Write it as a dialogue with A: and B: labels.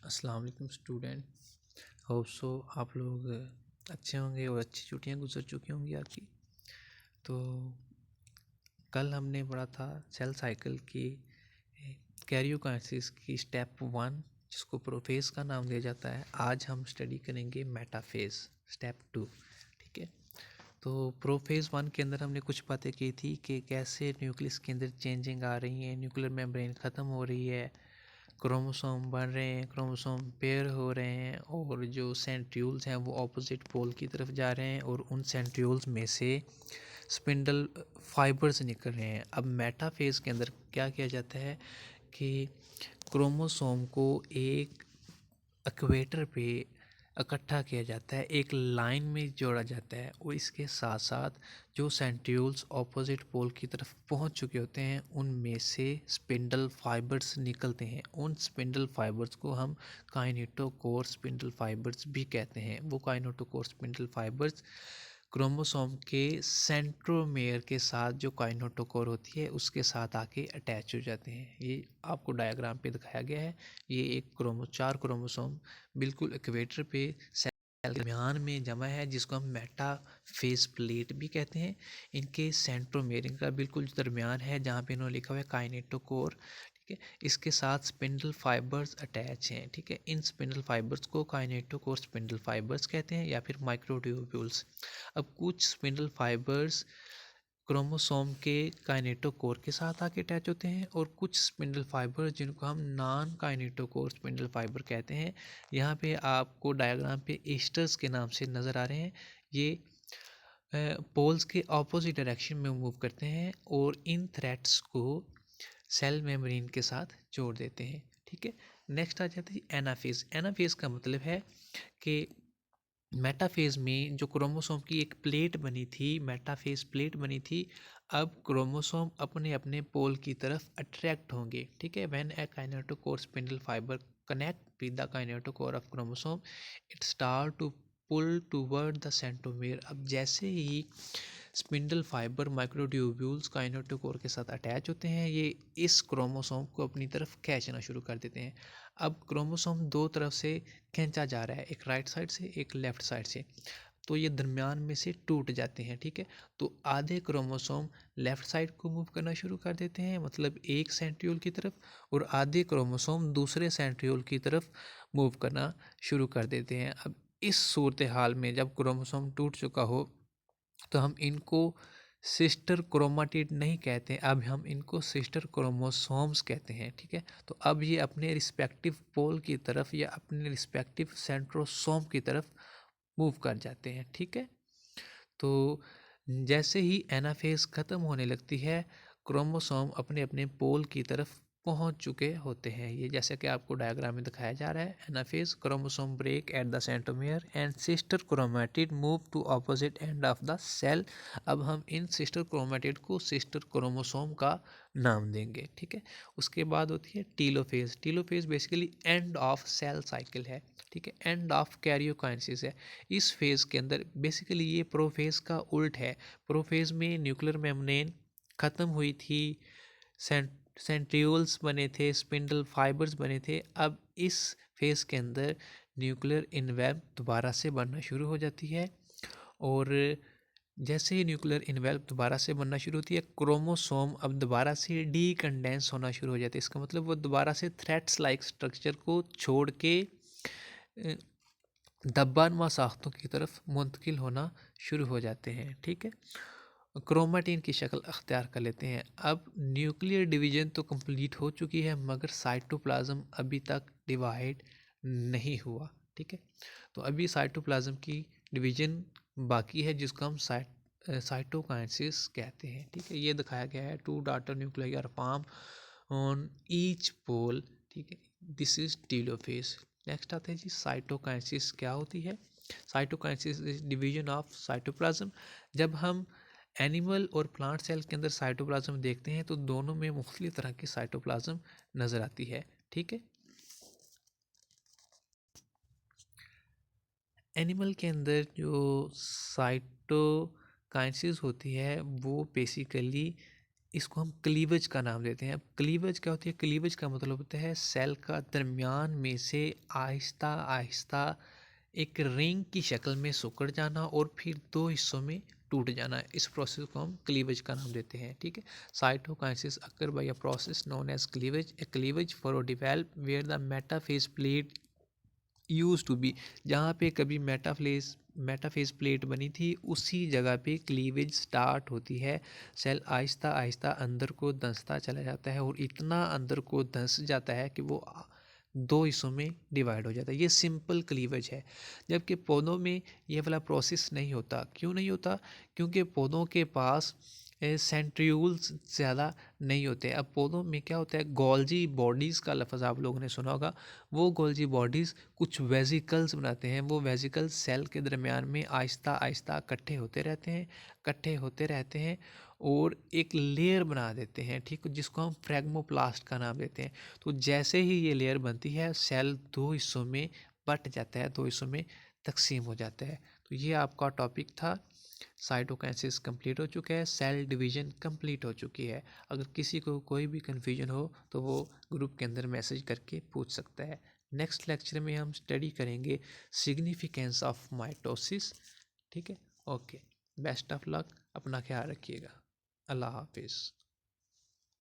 A: अस्सलाम वालेकुम student. Hope so आप लोग अच्छे होंगे और अच्छी छुट्टियां गुजर चुकी होंगी आपकी। तो कल हमने पढ़ा था सेल साइकिल की कैरियोकाइनेसिस की स्टेप 1, जिसको प्रोफेज का नाम दिया जाता है। आज हम स्टडी करेंगे मेटाफेज स्टेप 2। ठीक है, तो प्रोफेज 1 के अंदर हमने कुछ बातें की थी कि कैसे न्यूक्लियस के अंदर चेंजिंग आ रही है, न्यूक्लियर मेम्ब्रेन ख़त्म हो रही है, क्रोमोसोम बन रहे हैं, क्रोमोसोम पेयर हो रहे हैं, और जो सेंट्रियोल्स हैं वो ऑपोजिट पोल की तरफ जा रहे हैं, और उन सेंट्रियोल्स में से स्पिंडल फाइबर्स निकल रहे हैं। अब मेटाफेज के अंदर क्या किया जाता है कि क्रोमोसोम को एक इक्वेटर पे इकट्ठा किया जाता है, एक लाइन में जोड़ा जाता है, और इसके साथ साथ जो सेंट्रियोल्स ऑपोजिट पोल की तरफ पहुंच चुके होते हैं उनमें से स्पिंडल फाइबर्स निकलते हैं। उन स्पिंडल फाइबर्स को हम काइनेटोकोर स्पिंडल फाइबर्स भी कहते हैं। वो काइनेटोकोर स्पिंडल फाइबर्स क्रोमोसोम के सेंट्रोमेयर के साथ जो काइनेटोकोर होती है उसके साथ आके अटैच हो जाते हैं। ये आपको डायग्राम पे दिखाया गया है। ये एक चार क्रोमोसोम बिल्कुल इक्वेटर पे सेल के दरमियान में जमा है, जिसको हम मेटाफेज प्लेट भी कहते हैं। इनके सेंट्रोमेयर का बिल्कुल दरमियान है जहाँ पे इन्होंने लिखा हुआ है काइनेटोकोर। ठीक है, इसके साथ स्पिंडल फाइबर्स अटैच हैं। ठीक है, इन स्पिंडल फाइबर्स को काइनेटोकोर स्पिंडल फाइबर्स कहते हैं या फिर माइक्रोट्यूब्यूल्स। अब कुछ स्पिंडल फाइबर्स क्रोमोसोम के काइनेटोकोर के साथ आके अटैच होते हैं, और कुछ स्पिंडल फाइबर जिनको हम नॉन काइनेटोकोर स्पिंडल फाइबर कहते हैं। यहाँ पे आपको डायग्राम पे ईस्टर्स के नाम से नज़र आ रहे हैं। ये पोल्स के ऑपोजिट डायरेक्शन में मूव करते हैं और इन थ्रेड्स को सेल मेम्ब्रेन के साथ जोड़ देते हैं। ठीक है, नेक्स्ट आ जाती है एनाफेज। एनाफेज का मतलब है कि मेटाफेज में जो क्रोमोसोम की एक प्लेट बनी थी, मेटाफेज प्लेट बनी थी, अब क्रोमोसोम अपने अपने पोल की तरफ अट्रैक्ट होंगे। ठीक है, when a kinetochore spindle fibre connect with the kinetochore of chromosome it start to pull toward the centromere. अब जैसे ही स्पिंडल फाइबर माइक्रोट्यूब्यूल्स काइनेटोकोर के साथ अटैच होते हैं, ये इस क्रोमोसोम को अपनी तरफ खींचना शुरू कर देते हैं। अब क्रोमोसोम दो तरफ से खींचा जा रहा है, एक राइट साइड से एक लेफ्ट साइड से, तो ये दरमियान में से टूट जाते हैं। ठीक है, तो आधे क्रोमोसोम लेफ्ट साइड को मूव करना शुरू कर देते हैं, मतलब एक सेंट्रियोल की तरफ, और आधे क्रोमोसोम दूसरे सेंट्रियोल की तरफ मूव करना शुरू कर देते हैं। अब इस सूरत हाल में जब क्रोमोसोम टूट चुका हो तो हम इनको सिस्टर क्रोमाटिड नहीं कहते, अब हम इनको सिस्टर क्रोमोसोम्स कहते हैं। ठीक है, तो अब ये अपने रिस्पेक्टिव पोल की तरफ या अपने रिस्पेक्टिव सेंट्रोसोम की तरफ मूव कर जाते हैं। ठीक है, तो जैसे ही एनाफेज ख़त्म होने लगती है, क्रोमोसोम अपने अपने पोल की तरफ पहुंच चुके होते हैं। ये जैसे कि आपको डायग्राम में दिखाया जा रहा है, anaphase chromosome break at the centromere and sister chromatid move to opposite end of the cell. अब हम इन सिस्टर क्रोमैटिड को सिस्टर क्रोमोसोम का नाम देंगे। ठीक है, उसके बाद होती है telophase. Telophase basically end of cell cycle है। ठीक है, एंड ऑफ कैरियोकाइनेसिस है। इस फेज़ के अंदर बेसिकली ये प्रोफेज़ का उल्ट है। प्रोफेज़ में न्यूक्लियर मेम्ब्रेन ख़त्म हुई थी, सेंट्रियोल्स बने थे, स्पिंडल फाइबर्स बने थे। अब इस फेज़ के अंदर न्यूक्लियर इनवेल्व दोबारा से बनना शुरू हो जाती है, और जैसे ही न्यूक्लियर इनवेल्व दोबारा से बनना शुरू होती है, क्रोमोसोम अब दोबारा से डीकंडेंस होना शुरू हो जाता है। इसका मतलब वो दोबारा से थ्रेड्स लाइक स्ट्रक्चर को छोड़ के धब्बानुमा साख्तों की तरफ मुंतकिल होना शुरू हो जाते हैं। ठीक है, क्रोमेटिन की शक्ल अख्तियार कर लेते हैं। अब न्यूक्लियर डिवीजन तो कंप्लीट हो चुकी है, मगर साइटोप्लाज्म अभी तक डिवाइड नहीं हुआ। ठीक है, तो अभी साइटोप्लाज्म की डिवीजन बाकी है, जिसको हम साइटोकाइनेसिस कहते हैं। ठीक है, ये दिखाया गया है, 2 daughter nuclei are form on each pole. ठीक है, दिस इज टीलोफेज। नेक्स्ट आता है जी साइटोकाइनेसिस क्या होती है। Cytokinesis is division of cytoplasm. जब हम एनिमल और प्लांट सेल के अंदर साइटोप्लाज्म देखते हैं तो दोनों में मुख्तलिफ तरह की साइटोप्लाज्म नज़र आती है। ठीक है, एनिमल के अंदर जो साइटोकाइनेसिस होती है वो बेसिकली इसको हम क्लीवेज का नाम देते हैं। अब क्लीवेज क्या होती है? क्लीवेज का मतलब होता है सेल का दरमियान में से आहिस्ता आहिस्ता एक रिंग की शक्ल में सिकुड़ जाना और फिर दो हिस्सों में टूट जाना। इस प्रोसेस को हम क्लीवेज का नाम देते हैं। ठीक है। Cytokinesis occur by a process known as cleavage. A cleavage furrow develop where the metaphase plate use to be. जहाँ पे कभी मेटाफेज प्लेट बनी थी उसी जगह पे क्लीवेज स्टार्ट होती है। सेल आहिस्ता आहिस्ता अंदर को धंसता चला जाता है और इतना अंदर को धंस जाता है कि वो दो हिस्सों में डिवाइड हो जाता है। ये सिंपल क्लीवेज है। जबकि पौधों में ये वाला प्रोसेस नहीं होता। क्यों नहीं होता? क्योंकि पौधों के पास सेंट्रियूल्स ज़्यादा नहीं होते। अब पौधों में क्या होता है? गोल्जी बॉडीज़ का लफ्ज़ आप लोगों ने सुना होगा। वो गोल्जी बॉडीज़ कुछ वेजिकल्स बनाते हैं। वो वेजिकल्स सेल के दरमियान में आहिस्ता आहिस्ता इकट्ठे होते रहते हैं, इकट्ठे होते रहते हैं और एक लेयर बना देते हैं। ठीक, जिसको हम फ्रैग्मोप्लास्ट का नाम देते हैं। तो जैसे ही ये लेयर बनती है सेल दो हिस्सों में बट जाता है, दो हिस्सों में तकसीम हो जाता है। तो ये आपका टॉपिक था। साइटोकाइनेसिस कंप्लीट हो चुका है, सेल डिवीजन कंप्लीट हो चुकी है। अगर किसी को कोई भी कन्फ्यूजन हो तो वो ग्रुप के अंदर मैसेज करके पूछ सकता है। नेक्स्ट लेक्चर में हम स्टडी करेंगे सिग्निफिकेंस ऑफ माइटोसिस। ठीक है, ओके, बेस्ट ऑफ लक, अपना ख्याल रखिएगा, अल्लाह हाफिज़।